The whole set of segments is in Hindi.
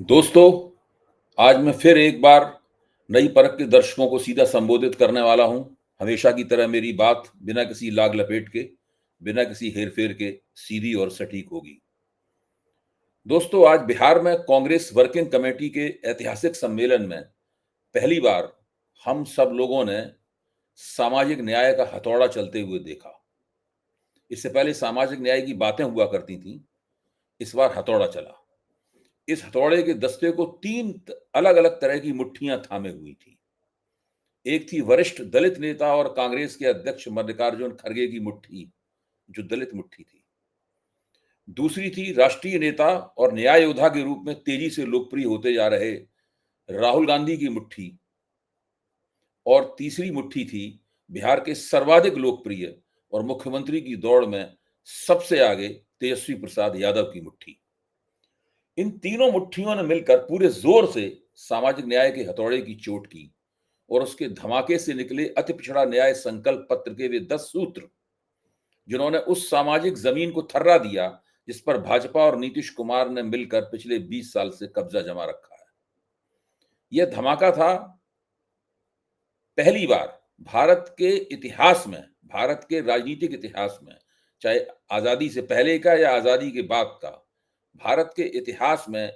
दोस्तों, आज मैं फिर एक बार नई परख के दर्शकों को सीधा संबोधित करने वाला हूं। हमेशा की तरह मेरी बात बिना किसी लाग लपेट के, बिना किसी हेर-फेर के सीधी और सटीक होगी। दोस्तों, आज बिहार में कांग्रेस वर्किंग कमेटी के ऐतिहासिक सम्मेलन में पहली बार हम सब लोगों ने सामाजिक न्याय का हथौड़ा चलते हुए देखा। इससे पहले सामाजिक न्याय की बातें हुआ करती थीं, इस बार हथौड़ा चला। इस हथौड़े के दस्ते को 3 अलग-अलग तरह की मुट्ठियां थामे हुई थी। एक थी वरिष्ठ दलित नेता और कांग्रेस के अध्यक्ष मल्लिकार्जुन खड़गे की मुट्ठी, जो दलित मुट्ठी थी। दूसरी थी राष्ट्रीय नेता और न्याय योद्धा के रूप में तेजी से लोकप्रिय होते जा रहे राहुल गांधी की मुट्ठी। और तीसरी मुट्ठी थी बिहार के सर्वाधिक लोकप्रिय और मुख्यमंत्री की दौड़ में सबसे आगे तेजस्वी प्रसाद यादव की मुट्ठी। इन तीनों मुट्ठियों ने मिलकर पूरे जोर से सामाजिक न्याय के हथौड़े की चोट की और उसके धमाके से निकले अति पिछड़ा न्याय संकल्प पत्र के वे 10 सूत्र, जिन्होंने उस सामाजिक जमीन को थर्रा दिया जिस पर भाजपा और नीतीश कुमार ने मिलकर पिछले 20 साल से कब्जा जमा रखा है। यह धमाका था पहली बार भारत के इतिहास में, भारत के राजनीतिक इतिहास में, चाहे आजादी से पहले का या आजादी के बाद का, भारत के इतिहास में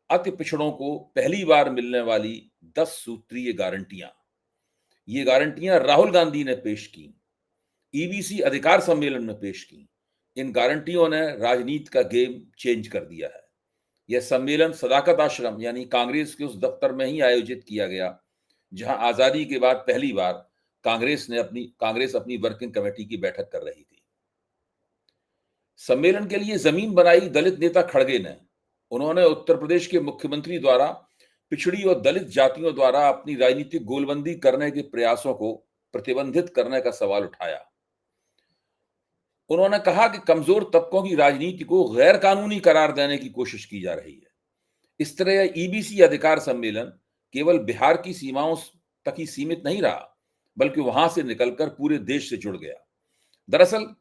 अति पिछड़ों को पहली बार मिलने वाली 10 सूत्रीय गारंटियां। ये गारंटियां राहुल गांधी ने पेश की, ईबीसी अधिकार सम्मेलन में पेश की। इन गारंटियों ने राजनीति का गेम चेंज कर दिया है। यह सम्मेलन सदाकत आश्रम यानी कांग्रेस के उस दफ्तर में ही आयोजित किया गया जहां आजादी के बाद पहली बार कांग्रेस अपनी वर्किंग कमेटी की बैठक कर रही थी। सम्मेलन के लिए जमीन बनाई दलित नेता खड़गे ने। उन्होंने उत्तर प्रदेश के मुख्यमंत्री द्वारा पिछड़ी और दलित जातियों द्वारा अपनी राजनीतिक गोलबंदी करने के प्रयासों को प्रतिबंधित करने का सवाल उठाया। उन्होंने कहा कि कमजोर तबकों की राजनीति को गैर कानूनी करार देने की कोशिश की जा रही है। इस तरह ईबीसी अधिकार सम्मेलन केवल बिहार की सीमाओं तक ही सीमित नहीं रहा, बल्कि वहां से निकलकर पूरे देश से जुड़ गया। दरअसल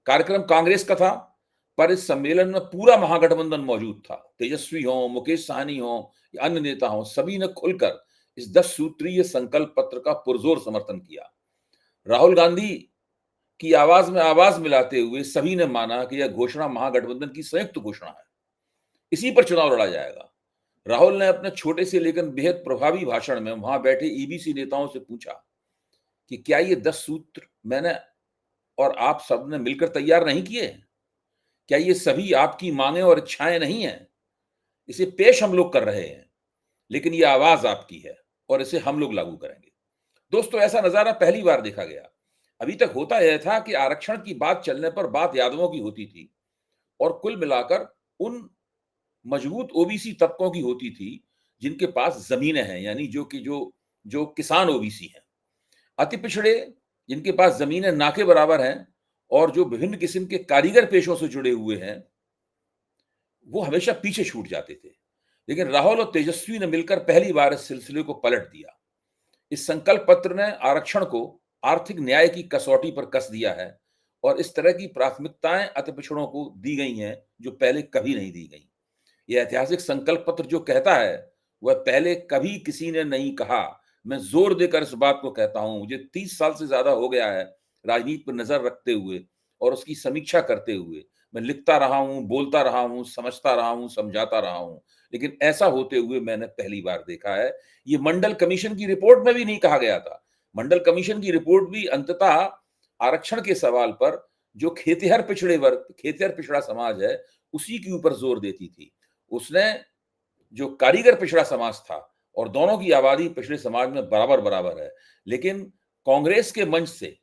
कार्यक्रम कांग्रेस का था, पर इस सम्मेलन में पूरा महागठबंधन मौजूद था। तेजस्वी हो, मुकेश सहनी हो या अन्य नेता हो, सभी ने खुलकर इस 10 सूत्रीय संकल्प पत्र का पुरजोर समर्थन किया। राहुल गांधी की आवाज में आवाज मिलाते हुए सभी ने माना कि यह घोषणा महागठबंधन की संयुक्त घोषणा है। इसी पर चुनाव लड़ा जाएगा। राहुल ने अपने छोटे से लेकिन बेहद प्रभावी भाषण में वहां बैठे ईबीसी नेताओं से पूछा कि क्या ये 10 सूत्र मैंने और आप सब ने मिलकर तैयार नहीं किए? क्या ये सभी आपकी मांगे और इच्छाएं नहीं हैं? इसे पेश हम लोग कर रहे हैं, लेकिन ये आवाज आपकी है और इसे हम लोग लागू करेंगे। दोस्तों, ऐसा नजारा पहली बार देखा गया। अभी तक होता यह था कि आरक्षण की बात चलने पर बात यादवों की होती थी और कुल मिलाकर उन मजबूत ओबीसी तबकों की होती थी जिनके पास जमीनें हैं, यानी जो कि जो जो किसान ओबीसी हैं। अति पिछड़े जिनके पास जमीनें ना के बराबर हैं और जो विभिन्न किस्म के कारीगर पेशों से जुड़े हुए हैं, वो हमेशा पीछे छूट जाते थे। लेकिन राहुल और तेजस्वी ने मिलकर पहली बार इस सिलसिले को पलट दिया। इस संकल्प पत्र ने आरक्षण को आर्थिक न्याय की कसौटी पर कस दिया है और इस तरह की प्राथमिकताएं अति पिछड़ों को दी गई हैं जो पहले कभी नहीं दी गई। यह ऐतिहासिक संकल्प पत्र जो कहता है, वह पहले कभी किसी ने नहीं कहा। मैं जोर देकर इस बात को कहता हूं, मुझे 30 साल से ज्यादा हो गया है राजनीति पर नजर रखते हुए और उसकी समीक्षा करते हुए। मैं लिखता रहा हूं, बोलता रहा हूं, समझता रहा हूं, समझाता रहा हूं, लेकिन ऐसा होते हुए मैंने पहली बार देखा है। ये मंडल कमीशन की रिपोर्ट में भी नहीं कहा गया था। मंडल कमीशन की रिपोर्ट भी अंततः आरक्षण के सवाल पर जो खेतिहर पिछड़े वर्ग, खेतिहर पिछड़ा समाज है, उसी के ऊपर जोर देती थी। उसने जो कारीगर पिछड़ा समाज था, और दोनों की आबादी पिछड़े समाज में बराबर बराबर है, लेकिन कांग्रेस के मंच से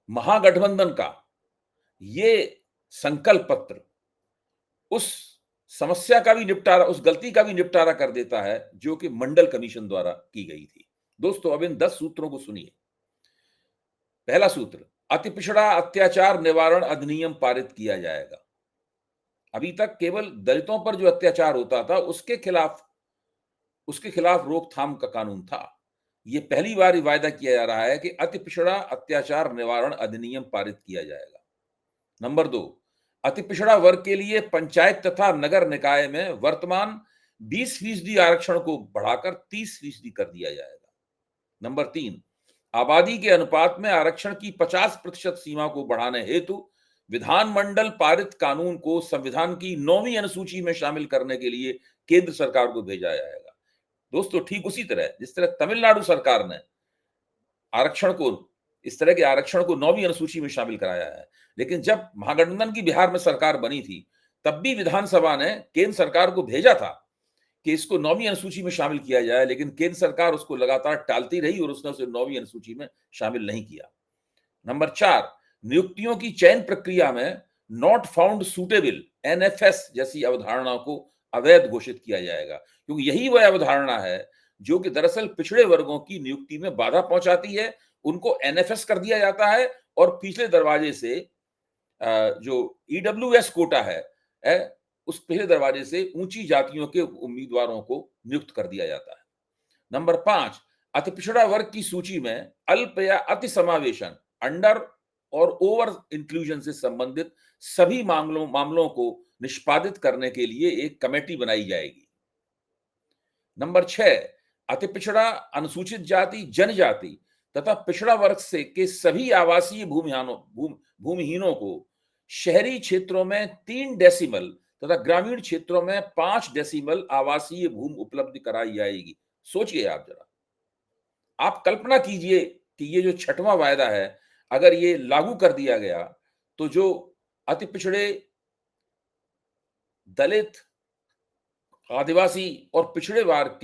महागठबंधन का ये संकल्प पत्र उस समस्या का भी निपटारा, उस गलती का भी निपटारा कर देता है जो कि मंडल कमीशन द्वारा की गई थी। दोस्तों, अब इन 10 सूत्रों को सुनिए। पहला सूत्र, अति पिछड़ा अत्याचार निवारण अधिनियम पारित किया जाएगा। अभी तक केवल दलितों पर जो अत्याचार होता था उसके खिलाफ रोकथाम का कानून था। यह पहली बार वायदा किया जा रहा है कि अति पिछड़ा अत्याचार निवारण अधिनियम पारित किया जाएगा। नंबर 2, अति पिछड़ा वर्ग के लिए पंचायत तथा नगर निकाय में वर्तमान 20% आरक्षण को बढ़ाकर 30% कर दिया जाएगा। नंबर 3, आबादी के अनुपात में आरक्षण की 50% सीमा को बढ़ाने हेतु विधानमंडल पारित कानून को संविधान की 9वीं अनुसूची में शामिल करने के लिए केंद्र सरकार को भेजा जाएगा। दोस्तों, ठीक उसी तरह जिस तरह तमिलनाडु सरकार ने आरक्षण को इस तरह के आरक्षण को 9वीं अनुसूची में शामिल कराया है, लेकिन जब महागठबंधन की बिहार में सरकार बनी थी, तब भी विधानसभा ने केंद्र सरकार को भेजा था कि इसको 9वीं अनुसूची में शामिल किया जाए, लेकिन केंद्र सरकार उसको लगातार टालती रही और उसने उसे 9वीं अनुसूची में शामिल नहीं किया। नंबर 4, नियुक्तियों की चयन प्रक्रिया में नॉट फाउंड सूटेबल एनएफएस जैसी अवधारणा को अवैध घोषित किया जाएगा, क्योंकि यही वह अवधारणा है जो कि दरअसल पिछड़े वर्गों की नियुक्ति में बाधा पहुंचाती है। उनको एनएफएस कर दिया जाता है और पिछले दरवाजे से जो ईडब्ल्यूएस कोटा है उस पहले दरवाजे से ऊंची जातियों के उम्मीदवारों को नियुक्त कर दिया जाता है। नंबर 5, अति पिछड़ा वर्ग की सूची में अल्प या अति समावेशन, अंडर और ओवर इंक्लूजन से संबंधित सभी मामलों को निष्पादित करने के लिए एक कमेटी बनाई जाएगी। नंबर 6, अति पिछड़ा, अनुसूचित जाति, जनजाति तथा पिछड़ा वर्ग से के सभी आवासीय भूमिहीनों को शहरी क्षेत्रों में 3 डेसिमल तथा ग्रामीण क्षेत्रों में 5 डेसिमल आवासीय भूमि उपलब्ध कराई जाएगी। सोचिए आप जरा, आप कल्पना कीजिए कि ये जो 6वां वायदा है, अगर ये लागू कर दिया गया तो जो अति पिछड़े, दलित, आदिवासी और पिछड़े वर्ग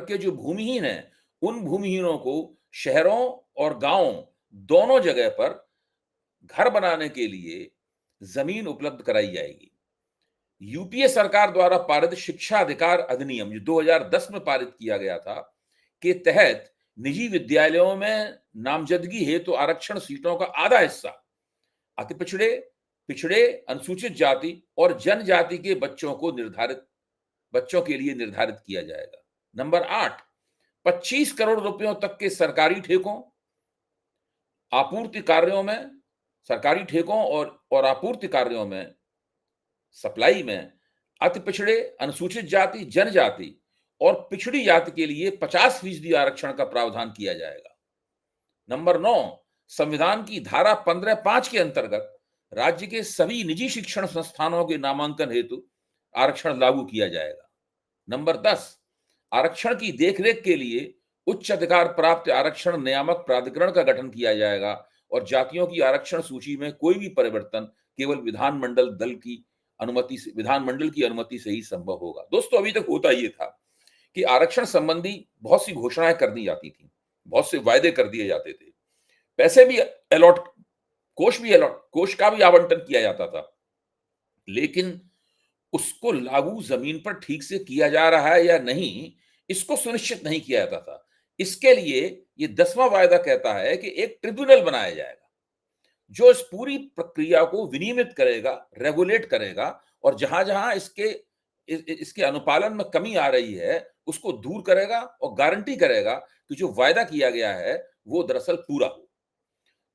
के जो भूमिहीन हैं, उन भूमिहीनों को शहरों और गांवों दोनों जगह पर घर बनाने के लिए जमीन उपलब्ध कराई जाएगी। यूपीए सरकार द्वारा पारित शिक्षा अधिकार अधिनियम जो 2010 में पारित किया गया था के तहत निजी विद्यालयों में नामजदगी हेतु तो आरक्षण सीटों का आधा हिस्सा अति पिछड़े, अनुसूचित जाति और जनजाति के बच्चों के लिए निर्धारित किया जाएगा। नंबर 8, 25 करोड़ रुपयों तक के सरकारी ठेकों, आपूर्ति कार्यों में, सरकारी ठेकों और आपूर्ति कार्यों में, सप्लाई में अति पिछड़े, अनुसूचित जाति, जनजाति और पिछड़ी जाति के लिए 50% आरक्षण का प्रावधान किया जाएगा। नंबर 9, संविधान की धारा 15(5) के अंतर्गत राज्य के सभी निजी शिक्षण संस्थानों के नामांकन हेतु आरक्षण लागू किया जाएगा। नंबर 10, आरक्षण की देखरेख के लिए उच्च अधिकार प्राप्त आरक्षण नियामक प्राधिकरण का गठन किया जाएगा और जातियों की आरक्षण सूची में कोई भी परिवर्तन केवल विधानमंडल की अनुमति से ही संभव होगा। दोस्तों, अभी तक होता ये था कि आरक्षण संबंधी बहुत सी घोषणाएं कर दी जाती थी, बहुत से वायदे कर दिए जाते थे, पैसे भी कोष का भी आवंटन किया जाता था, लेकिन उसको लागू जमीन पर ठीक से किया जा रहा है या नहीं, इसको सुनिश्चित नहीं किया जाता था। इसके लिए ये 10वां वायदा कहता है कि एक ट्रिब्यूनल बनाया जाएगा जो इस पूरी प्रक्रिया को विनियमित करेगा, रेगुलेट करेगा और जहां-जहां इसके अनुपालन में कमी आ रही है उसको दूर करेगा और गारंटी करेगा कि जो वायदा किया गया है वो दरअसल पूरा हो।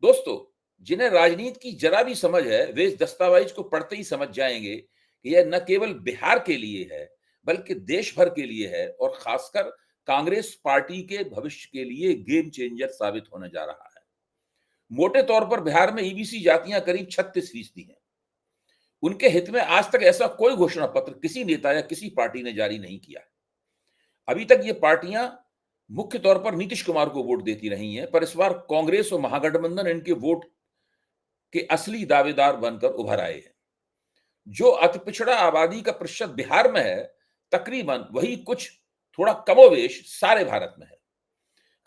दोस्तों, जिन्हें राजनीति की जरा भी समझ है वे इस दस्तावेज को पढ़ते ही समझ जाएंगे कि यह न केवल बिहार के लिए है बल्कि देश भर के लिए है और खासकर कांग्रेस पार्टी के भविष्य के लिए गेम चेंजर साबित होने जा रहा है। मोटे तौर पर बिहार में ईबीसी जातियां करीब 36% हैं। उनके हित में आज तक ऐसा कोई घोषणा पत्र किसी नेता या किसी पार्टी ने जारी नहीं किया है। अभी तक ये पार्टियां मुख्य तौर पर नीतीश कुमार को वोट देती रही हैं, पर इस बार कांग्रेस और महागठबंधन इनके वोट के असली दावेदार बनकर उभर आए हैं। जो अति पिछड़ा आबादी का प्रतिशत बिहार में है, तकरीबन वही कुछ थोड़ा कमोवेश सारे भारत में है।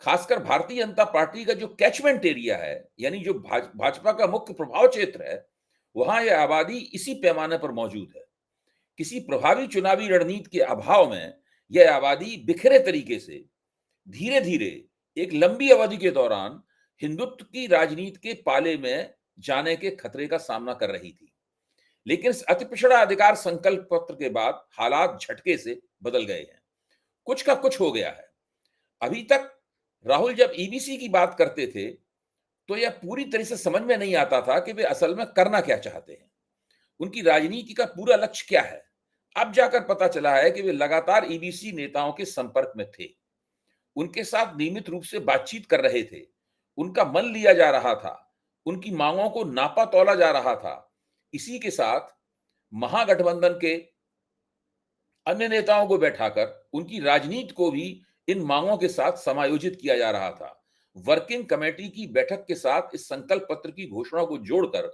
खासकर भारतीय जनता पार्टी का जो कैचमेंट एरिया है, यानी जो भाजपा का मुख्य प्रभाव क्षेत्र है, वहां यह आबादी इसी पैमाने पर मौजूद है। किसी प्रभावी चुनावी रणनीति के अभाव में यह आबादी बिखरे तरीके से धीरे धीरे एक लंबी अवधि के दौरान हिंदुत्व की राजनीति के पाले में जाने के खतरे का सामना कर रही थी। लेकिन इस अति पिछड़ा अधिकार संकल्प पत्र के बाद हालात झटके से बदल गए हैं। कुछ का कुछ हो गया है। अभी तक राहुल जब ईबीसी की बात करते थे तो यह पूरी तरह से समझ में नहीं आता था कि वे असल में करना क्या चाहते हैं, उनकी राजनीति का पूरा लक्ष्य क्या है। अब जाकर पता चला है कि वे लगातार ईबीसी नेताओं के संपर्क में थे, उनके साथ नियमित रूप से बातचीत कर रहे थे, उनका मन लिया जा रहा था, उनकी मांगों को नापा तौला जा रहा था। इसी के साथ महागठबंधन के अन्य नेताओं को बैठाकर उनकी राजनीति को भी इन मांगों के साथ समायोजित किया जा रहा था। वर्किंग कमेटी की बैठक के साथ इस संकल्प पत्र की घोषणा को जोड़कर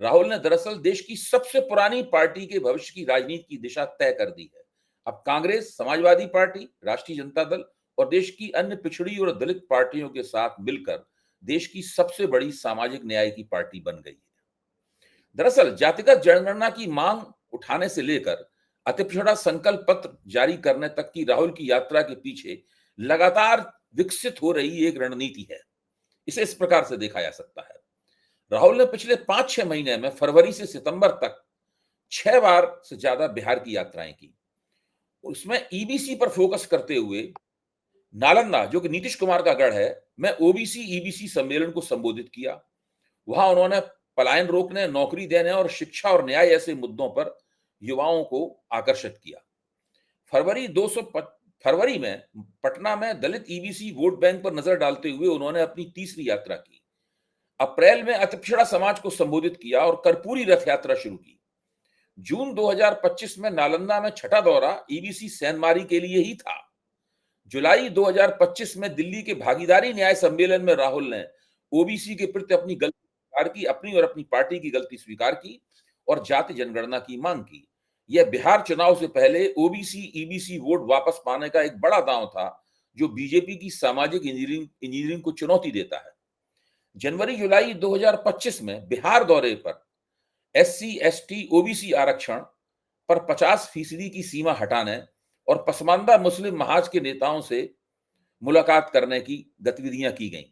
राहुल ने दरअसल देश की सबसे पुरानी पार्टी के भविष्य की राजनीति की दिशा तय कर दी है। अब कांग्रेस, समाजवादी पार्टी, राष्ट्रीय जनता दल और देश की अन्य पिछड़ी और दलित पार्टियों के साथ मिलकर देश की सबसे बड़ी सामाजिक न्याय की पार्टी बन गई है। दरअसल जातिगत जनगणना की मांग उठाने से लेकर अतिपिछड़ा संकल्प पत्र जारी करने तक की राहुल की यात्रा के पीछे लगातार विकसित हो रही एक रणनीति है। इसे इस प्रकार से देखा जा सकता है। राहुल ने पिछले 5-6 महीने में फरवरी से सितंबर तक 6 बार से ज्यादा बिहार की यात्राएं की। उसमें ईबीसी पर फोकस करते हुए नालंदा, जो कि नीतीश कुमार का गढ़ है, में ओबीसी ईबीसी सम्मेलन को संबोधित किया। वहां उन्होंने पलायन रोकने, नौकरी देने और शिक्षा और न्याय ऐसे मुद्दों पर युवाओं को आकर्षित किया। फरवरी में पटना में दलित ईबीसी वोट बैंक पर नजर डालते हुए उन्होंने अपनी तीसरी यात्रा की। अप्रैल में अतिपिछड़ा समाज को संबोधित किया और कर्पूरी रथ यात्रा शुरू की। जून 2025 में नालंदा में छठा दौरा ईबीसी सैनमारी के लिए ही था। जुलाई 2025 में दिल्ली के भागीदारी न्याय सम्मेलन में राहुल ने ओबीसी के प्रति अपनी गलती स्वीकार की, अपनी और अपनी पार्टी की गलती स्वीकार की और जाति जनगणना की मांग की। यह बिहार चुनाव से पहले ओबीसी ईबीसी वोट वापस पाने का एक बड़ा दांव था, जो बीजेपी की सामाजिक इंजीनियरिंग को चुनौती देता है। जनवरी जुलाई 2025 में बिहार दौरे पर एससी एसटी ओबीसी आरक्षण पर 50% की सीमा हटाने और पसमानदा मुस्लिम महाज के नेताओं से मुलाकात करने की गतिविधियां की गईं।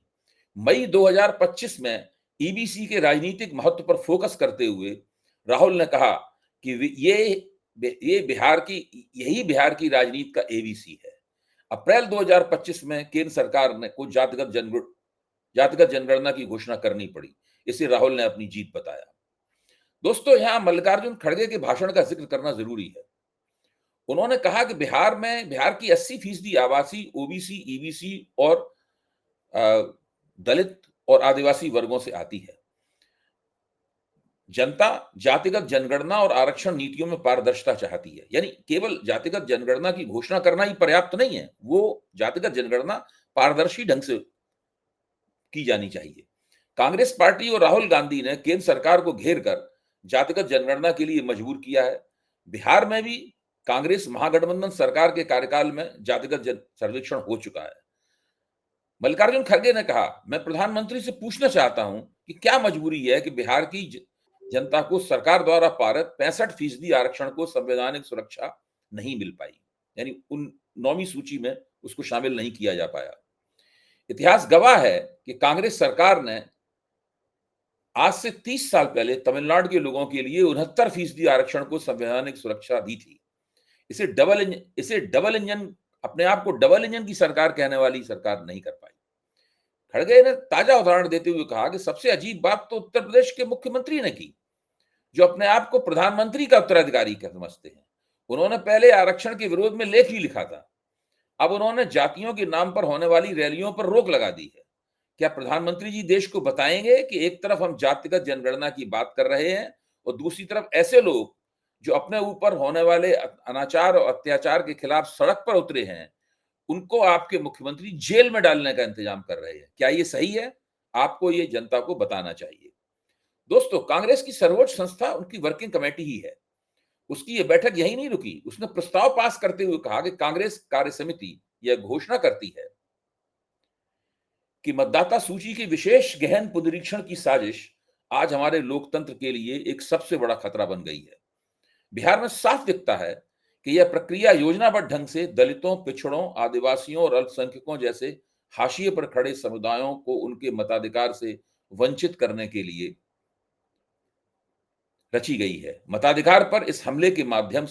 मई 2025 में ईबीसी के राजनीतिक महत्व पर फोकस करते हुए राहुल ने कहा कि ये बिहार की राजनीति का एबीसी है। अप्रैल 2025 में केंद्र सरकार ने को जातिगत जनगणना की घोषणा करनी पड़ी। इसे राहुल ने अपनी जीत बताया। दोस्तों, यहां मल्लिकार्जुन खड़गे के भाषण का जिक्र करना जरूरी है। उन्होंने कहा कि बिहार की 80% आवासी ओबीसी ईबीसी और दलित और आदिवासी वर्गों से आती है। जनता जातिगत जनगणना और आरक्षण नीतियों में पारदर्शिता चाहती है। यानी केवल जातिगत जनगणना की घोषणा करना ही पर्याप्त नहीं है, वो जातिगत जनगणना पारदर्शी ढंग से की जानी चाहिए। कांग्रेस पार्टी और राहुल गांधी ने केंद्र सरकार को घेर कर जातिगत जनगणना के लिए मजबूर किया है। बिहार में भी कांग्रेस महागठबंधन सरकार के कार्यकाल में जातिगत सर्वेक्षण हो चुका है। मल्लिकार्जुन खड़गे ने कहा, मैं प्रधानमंत्री से पूछना चाहता हूं कि क्या मजबूरी है कि बिहार की जनता को सरकार द्वारा पारित 65% आरक्षण को संवैधानिक सुरक्षा नहीं मिल पाई, यानी उन 9वीं सूची में उसको शामिल नहीं किया जा पाया। इतिहास गवाह है कि कांग्रेस सरकार ने आज से 30 साल पहले तमिलनाडु के लोगों के लिए 69% आरक्षण को संवैधानिक सुरक्षा दी थी। इसे डबल इंजन अपने आप को डबल इंजन की सरकार कहने वाली सरकार नहीं कर पाई। खड़गे ने ताजा उदाहरण देते हुए कहा कि सबसे अजीब बात तो उत्तर प्रदेश के मुख्यमंत्री ने की, जो अपने आप को प्रधानमंत्री का उत्तराधिकारी समझते हैं। उन्होंने पहले आरक्षण के विरोध में लेख ही लिखा था। अब उन्होंने जातियों के नाम पर होने वाली रैलियों पर रोक लगा दी है। क्या प्रधानमंत्री जी देश को बताएंगे कि एक तरफ हम जातिगत जनगणना की बात कर रहे हैं और दूसरी तरफ ऐसे लोग जो अपने ऊपर होने वाले अनाचार और अत्याचार के खिलाफ सड़क पर उतरे हैं, उनको आपके मुख्यमंत्री जेल में डालने का इंतजाम कर रहे हैं? क्या ये सही है? आपको ये जनता को बताना चाहिए। दोस्तों, कांग्रेस की सर्वोच्च संस्था उनकी वर्किंग कमेटी ही है। उसकी ये बैठक यही नहीं रुकी। उसने प्रस्ताव पास करते हुए कहा कि कांग्रेस कार्य समिति यह घोषणा करती है कि मतदाता सूची के विशेष गहन पुनरीक्षण की साजिश आज हमारे लोकतंत्र के लिए एक सबसे बड़ा खतरा बन गई है। बिहार में साफ दिखता है कि यह प्रक्रिया योजनाबद्ध ढंग से दलितों, पिछड़ों, आदिवासियों और अल्पसंख्यकों जैसे हाशिए पर खड़े समुदायों को उनके मताधिकार से वंचित करने के लिए रची गई है। मताधिकार इस हमले के माध्यम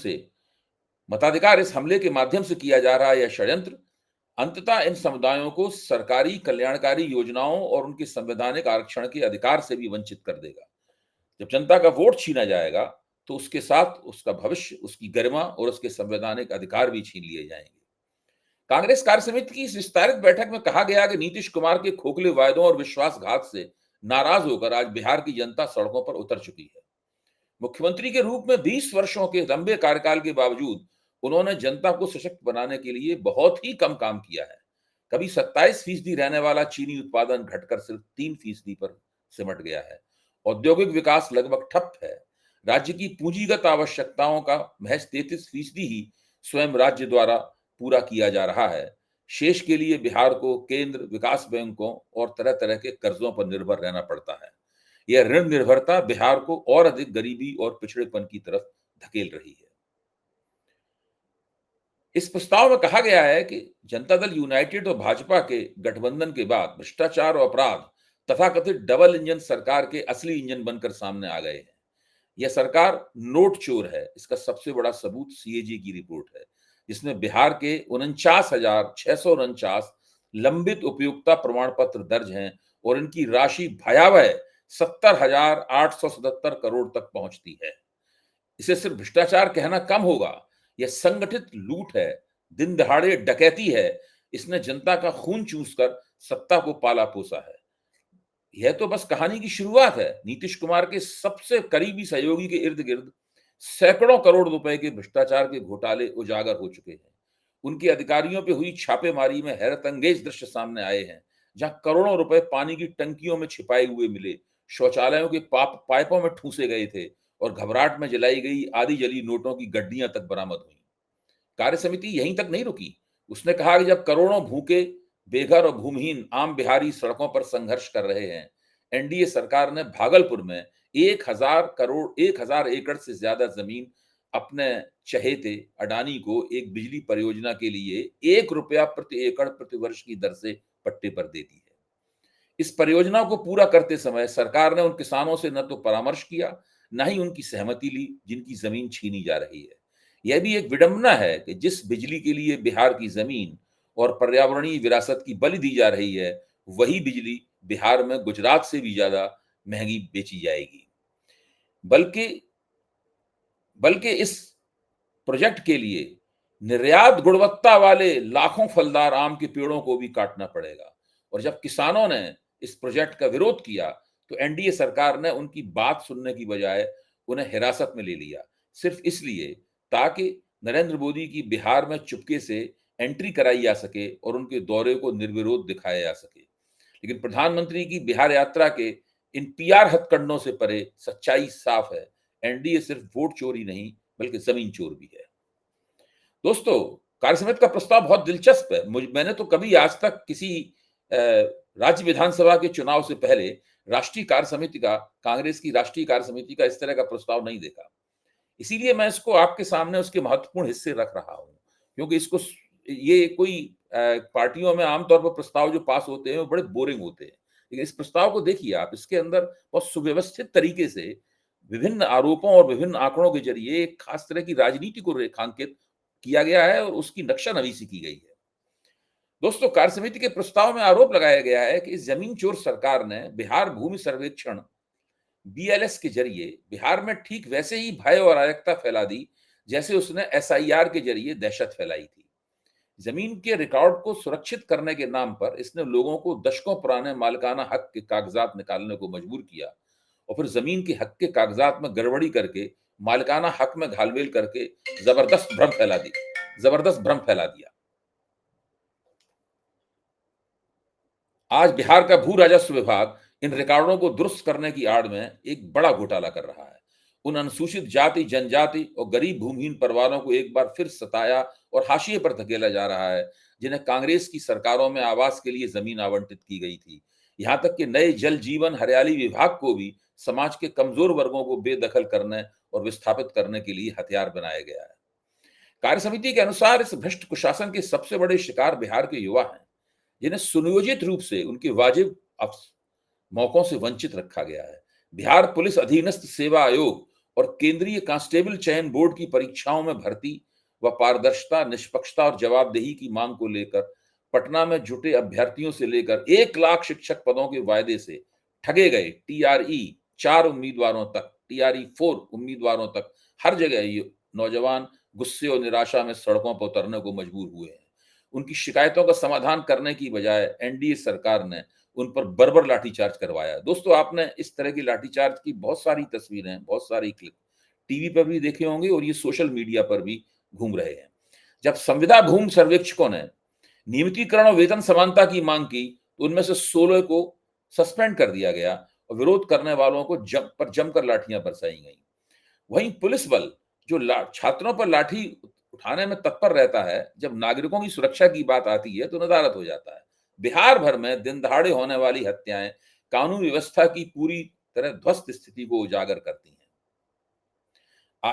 से किया जा रहा यह षड्यंत्र अंततः इन समुदायों को सरकारी कल्याणकारी योजनाओं और उनके संवैधानिक आरक्षण के अधिकार से भी वंचित कर देगा। जब जनता का वोट छीना जाएगा तो उसके साथ उसका भविष्य, उसकी गरिमा और उसके संवैधानिक अधिकार भी छीन लिए जाएंगे। कांग्रेस कार्य समिति की इस विस्तारित बैठक में कहा गया कि नीतीश कुमार के खोखले वायदों और विश्वासघात से नाराज होकर आज बिहार की जनता सड़कों पर उतर चुकी है। मुख्यमंत्री के रूप में 20 वर्षों के लंबे कार्यकाल के बावजूद उन्होंने जनता को सशक्त बनाने के लिए बहुत ही कम काम किया है। कभी 27% रहने वाला चीनी उत्पादन घटकर सिर्फ 3% पर सिमट गया है। औद्योगिक विकास लगभग ठप है। राज्य की पूंजीगत आवश्यकताओं का महज 33% ही स्वयं राज्य द्वारा पूरा किया जा रहा है। शेष के लिए बिहार को केंद्र, विकास बैंकों और तरह तरह के कर्जों पर निर्भर रहना पड़ता है। यह ऋण निर्भरता बिहार को और अधिक गरीबी और पिछड़ेपन की तरफ धकेल रही है। इस प्रस्ताव में कहा गया है कि जनता दल यूनाइटेड और भाजपा के गठबंधन के बाद भ्रष्टाचार और अपराध तथाकथित डबल इंजन सरकार के असली इंजन बनकर सामने आ गए हैं। यह सरकार नोट चोर है। इसका सबसे बड़ा सबूत सीएजी की रिपोर्ट है, जिसमें बिहार के 49,649 लंबित उपयोगिता प्रमाण पत्र दर्ज हैं और इनकी राशि भयावह 70,877 करोड़ तक पहुंचती है। इसे सिर्फ भ्रष्टाचार कहना कम होगा। यह संगठित लूट है, दिन दहाड़े डकैती है। इसने जनता का खून चूसकर सत्ता को पाला पोसा है। यह तो बस कहानी की शुरुआत है। नीतीश कुमार के सबसे करीबी सहयोगी के इर्द गिर्द सैकड़ों करोड़ रुपए के भ्रष्टाचार के घोटाले उजागर हो चुके हैं। उनके अधिकारियों पे हुई छापेमारी में हैरत अंगेज दृश्य सामने आए हैं, जहां करोड़ों रुपए पानी की टंकियों में छिपाए हुए मिले, शौचालयों के पाइपों में ठूसे गए थे और घबराहट में जलाई गई आधी जली नोटों की गड्डियां तक बरामद हुई। कार्य समिति यहीं तक नहीं रुकी। उसने कहा कि जब करोड़ों भूखे, बेघर और भूमिहीन आम बिहारी सड़कों पर संघर्ष कर रहे हैं, एनडीए सरकार ने भागलपुर में 1,000 एकड़ से ज्यादा जमीन अपने चहेते अडानी को एक बिजली परियोजना के लिए ₹1 प्रति एकड़ प्रति वर्ष की दर से पट्टे पर दे दी है। इस परियोजना को पूरा करते समय सरकार ने उन किसानों से न तो परामर्श किया, न ही उनकी सहमति ली जिनकी जमीन छीनी जा रही है। यह भी एक विडंबना है कि जिस बिजली के लिए बिहार की जमीन और पर्यावरणीय विरासत की बलि दी जा रही है, वही बिजली बिहार में गुजरात से भी ज्यादा महंगी बेची जाएगी। बल्कि बल्कि इस प्रोजेक्ट के लिए निर्यात गुणवत्ता वाले लाखों फलदार आम के पेड़ों को भी काटना पड़ेगा। और जब किसानों ने इस प्रोजेक्ट का विरोध किया, तो एनडीए सरकार ने उनकी बात सुनने की बजाय उन्हें हिरासत में ले लिया, सिर्फ इसलिए ताकि नरेंद्र मोदी की बिहार में चुपके से एंट्री कराई जा सके और उनके दौरे को निर्विरोध दिखाया जा सके। लेकिन प्रधानमंत्री की बिहार यात्रा के इन पीआर हथकंडों से परे सच्चाई साफ है। एनडीए सिर्फ वोट चोरी नहीं, बल्कि जमीन चोर भी है। दोस्तों, कार्य समिति का प्रस्ताव बहुत दिलचस्प है। मैंने तो कभी आज तक किसी राज्य विधानसभा के चुनाव से पहले राष्ट्रीय कार्य समिति का, कांग्रेस की राष्ट्रीय कार्य समिति का इस तरह का प्रस्ताव नहीं देखा। इसीलिए मैं इसको आपके सामने उसके महत्वपूर्ण हिस्से रख रहा हूं, क्योंकि इसको ये कोई पार्टियों में आमतौर पर प्रस्ताव जो पास होते हैं वो बड़े बोरिंग होते हैं। लेकिन इस प्रस्ताव को देखिए आप, इसके अंदर बहुत सुव्यवस्थित तरीके से विभिन्न आरोपों और विभिन्न आंकड़ों के जरिए एक खास तरह की राजनीति को रेखांकित किया गया है और उसकी नक्शा-नवीसी की गई है। दोस्तों, कार्य समिति के प्रस्ताव में आरोप लगाया गया है कि इस जमीन चोर सरकार ने बिहार भूमि सर्वेक्षण बीएलएस के जरिए बिहार में ठीक वैसे ही भय और अराजकता फैला दी, जैसे उसने एसआईआर के जरिए दहशत फैलाई थी। जमीन के रिकॉर्ड को सुरक्षित करने के नाम पर इसने लोगों को दशकों पुराने मालिकाना हक के कागजात निकालने को मजबूर किया और फिर जमीन के हक के कागजात में गड़बड़ी करके मालिकाना हक में घालमेल करके जबरदस्त भ्रम फैला दिया। आज बिहार का भू राजस्व विभाग इन रिकॉर्डों को दुरुस्त करने की आड़ में एक बड़ा घोटाला कर रहा है। उन अनुसूचित जाति, जनजाति और गरीब भूमिहीन परिवारों को एक बार फिर सताया और हाशिए पर धकेला जा रहा है, जिन्हें कांग्रेस की सरकारों में आवास के लिए जमीन आवंटित की गई थी। यहां तक कि नए जल जीवन हरियाली विभाग को भी समाज के कमजोर वर्गों को बेदखल करने और विस्थापित करने के लिए हथियार बनाया गया है। कार्य समिति के अनुसार इस भ्रष्ट कुशासन के सबसे बड़े शिकार बिहार के युवा हैं, जिन्हें सुनियोजित रूप से उनके वाजिब मौकों से वंचित रखा गया है। बिहार पुलिस अधीनस्थ सेवा आयोग और केंद्रीय कांस्टेबल चयन बोर्ड की परीक्षाओं में भर्ती व पारदर्शिता, निष्पक्षता और जवाबदेही की मांग को लेकर पटना में जुटे अभ्यर्थियों से लेकर 1 लाख शिक्षक पदों के वायदे से ठगे गए टीआरई 4 उम्मीदवारों तक टीआरई 4 उम्मीदवारों तक हर जगह ये नौजवान गुस्से और निराशा में सड़कों पर उतरने को मजबूर हुए हैं। उनकी शिकायतों का समाधान करने की बजाय एनडीए सरकार ने उन पर बर्बर लाठीचार्ज करवाया। दोस्तों, आपने इस तरह की लाठीचार्ज की बहुत सारी तस्वीरें, बहुत सारी क्लिप टीवी पर भी देखे होंगे और ये सोशल मीडिया पर भी घूम रहे हैं। जब संविदा भूमि सर्वेक्षकों ने नियमितीकरण और वेतन समानता की मांग की, तो उनमें से 16 को सस्पेंड कर दिया गया और विरोध करने वालों को जमकर लाठियां बरसाई गई। वहीं पुलिस बल जो छात्रों पर लाठी उठाने में तत्पर रहता है, जब नागरिकों की सुरक्षा की बात आती है तो नदारद हो जाता है। बिहार भर में दिन दहाड़े होने वाली हत्याएं कानून व्यवस्था की पूरी तरह ध्वस्त स्थिति को उजागर करती हैं।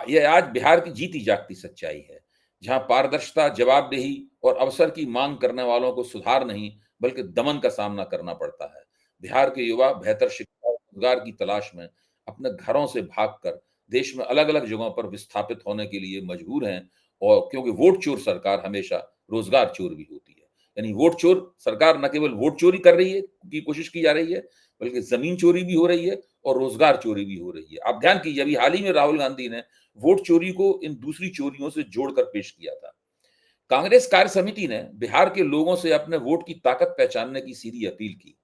यह आज बिहार की जीती जागती सच्चाई है, जहां पारदर्शिता, जवाबदेही और अवसर की मांग करने वालों को सुधार नहीं बल्कि दमन का सामना करना पड़ता है। बिहार के युवा बेहतर शिक्षा और रोजगार की तलाश में अपने घरों से भागकर देश में अलग-अलग जगहों पर विस्थापित होने के लिए मजबूर हैं, और क्योंकि वोट चोर सरकार हमेशा रोजगार चोर भी होती है। यानी वोट चोर सरकार न केवल वोट चोरी कर रही है, की कोशिश की जा रही है, बल्कि जमीन चोरी भी हो रही है और रोजगार चोरी भी हो रही है। आप ध्यान कीजिए, अभी हाल ही में राहुल गांधी ने वोट चोरी को इन दूसरी चोरियों से जोड़कर पेश किया था। कांग्रेस कार्य समिति ने बिहार के लोगों से अपने वोट की ताकत पहचानने की सीधी अपील की।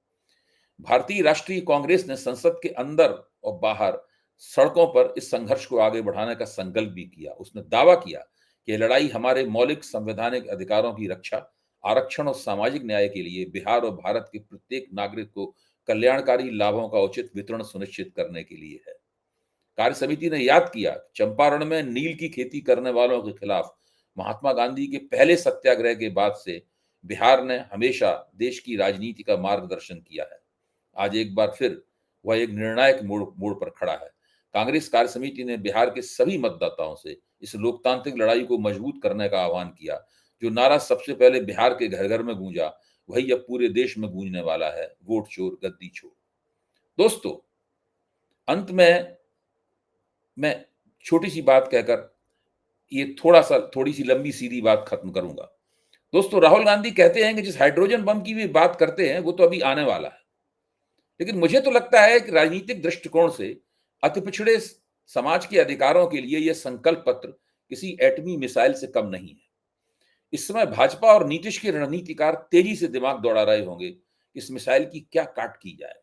भारतीय राष्ट्रीय कांग्रेस ने संसद के अंदर और बाहर सड़कों पर इस संघर्ष को आगे बढ़ाने का संकल्प भी किया। उसने दावा किया कि यह लड़ाई हमारे मौलिक संवैधानिक अधिकारों की रक्षा, आरक्षण और सामाजिक न्याय के लिए बिहार और भारत के प्रत्येक नागरिक को कल्याणकारी लाभों का उचित वितरण सुनिश्चित करने के लिए है। कार्य समिति ने याद किया, चंपारण में नील की खेती करने वालों के खिलाफ महात्मा गांधी के पहले सत्याग्रह के बाद से बिहार ने हमेशा देश की राजनीति का मार्गदर्शन किया है। आज एक बार फिर वह एक निर्णायक मोड़ मोड़ पर खड़ा है। कांग्रेस कार्य समिति ने बिहार के सभी मतदाताओं से इस लोकतांत्रिक लड़ाई को मजबूत करने का आह्वान किया। जो नारा सबसे पहले बिहार के घर घर में गूंजा, वही अब पूरे देश में गूंजने वाला है, वोट चोर गद्दी छोड़। दोस्तों, अंत में मैं छोटी सी बात कहकर ये थोड़ी सी लंबी सीधी बात खत्म करूंगा। दोस्तों, राहुल गांधी कहते हैं कि जिस हाइड्रोजन बम की भी बात करते हैं वो तो अभी आने वाला है, लेकिन मुझे तो लगता है कि राजनीतिक दृष्टिकोण से अति पिछड़े समाज के अधिकारों के लिए यह संकल्प पत्र किसी एटमी मिसाइल से कम नहीं है। इस समय भाजपा और नीतीश के रणनीतिकार तेजी से दिमाग दौड़ा रहे होंगे कि इस मिसाइल की क्या काट की जाए।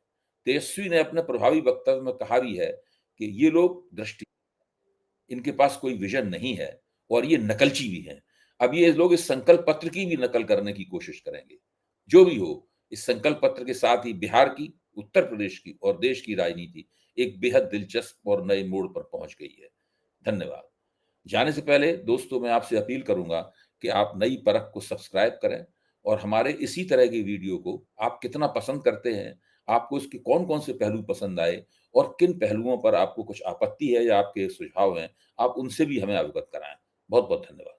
तेजस्वी ने अपने प्रभावी वक्तव्य में कहा भी है कि ये लोग दृष्टि, इनके पास कोई विजन नहीं है और ये नकलची भी हैं। अब ये लोग इस संकल्प पत्र की भी नकल करने की कोशिश करेंगे। जो भी हो, इस संकल्प पत्र के साथ ही बिहार की, उत्तर प्रदेश की और देश की राजनीति एक बेहद दिलचस्प और नए मोड़ पर पहुंच गई है। धन्यवाद। जाने से पहले दोस्तों, मैं आपसे अपील करूंगा कि आप नई परख को सब्सक्राइब करें और हमारे इसी तरह के वीडियो को आप कितना पसंद करते हैं, आपको इसके कौन-कौन से पहलू पसंद आए और किन पहलुओं पर आपको कुछ आपत्ति है या आपके सुझाव हैं, आप उनसे भी हमें अवगत कराएं। बहुत-बहुत धन्यवाद।